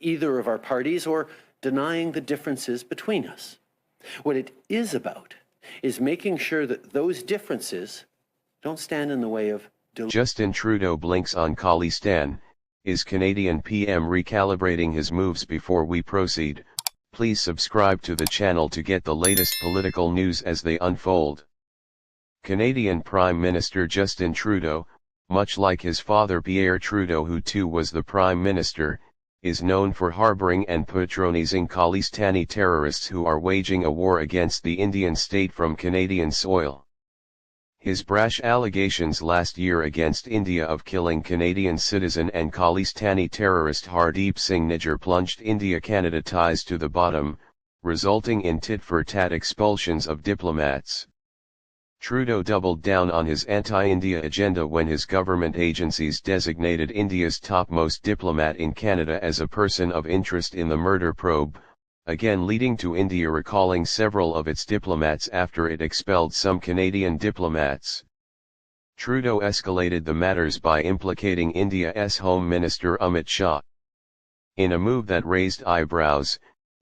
either of our parties or denying the differences between us. What it is about is making sure that those differences don't stand in the way of Justin Trudeau blinks on Khalistan. Is Canadian PM recalibrating his moves? Before we proceed, please subscribe to the channel to get the latest political news as they unfold. Canadian Prime Minister Justin Trudeau, much like his father Pierre Trudeau, who too was the Prime Minister, is known for harbouring and patronising Khalistani terrorists who are waging a war against the Indian state from Canadian soil. His brash allegations last year against India of killing Canadian citizen and Khalistani terrorist Hardeep Singh Nijjar plunged India-Canada ties to the bottom, resulting in tit-for-tat expulsions of diplomats. Trudeau doubled down on his anti-India agenda when his government agencies designated India's topmost diplomat in Canada as a person of interest in the murder probe, again leading to India recalling several of its diplomats after it expelled some Canadian diplomats. Trudeau escalated the matters by implicating India's Home Minister Amit Shah. In a move that raised eyebrows,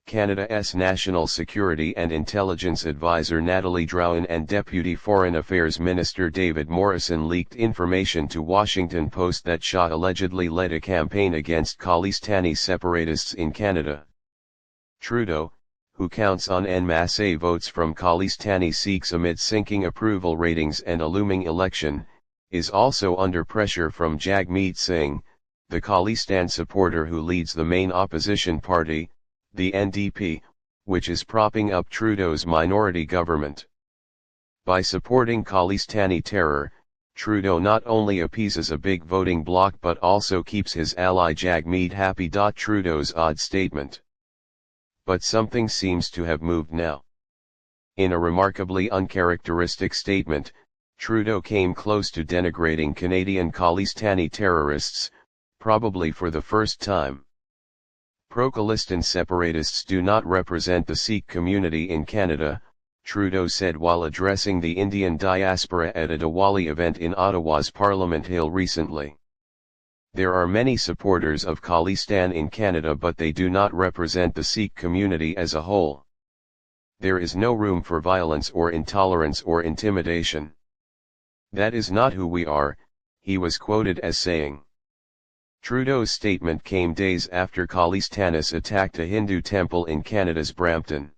Canada's National Security and Intelligence Advisor Nathalie Drouin and Deputy Foreign Affairs Minister David Morrison leaked information to Washington Post that Shah allegedly led a campaign against Khalistani separatists in Canada. Trudeau, who counts on en masse votes from Khalistani Sikhs amid sinking approval ratings and a looming election, is also under pressure from Jagmeet Singh, the Khalistan supporter who leads the main opposition party, the NDP, which is propping up Trudeau's minority government. By supporting Khalistani terror, Trudeau not only appeases a big voting bloc but also keeps his ally Jagmeet happy. Trudeau's odd statement. But something seems to have moved now. In a remarkably uncharacteristic statement, Trudeau came close to denigrating Canadian Khalistani terrorists, probably for the first time. Pro-Khalistan separatists do not represent the Sikh community in Canada, Trudeau said while addressing the Indian diaspora at a Diwali event in Ottawa's Parliament Hill recently. There are many supporters of Khalistan in Canada, but they do not represent the Sikh community as a whole. There is no room for violence or intolerance or intimidation. That is not who we are, he was quoted as saying. Trudeau's statement came days after Khalistanis attacked a Hindu temple in Canada's Brampton.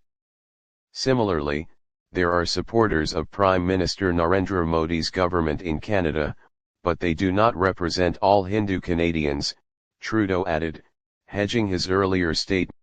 Similarly, there are supporters of Prime Minister Narendra Modi's government in Canada, but they do not represent all Hindu Canadians, Trudeau added, hedging his earlier statement.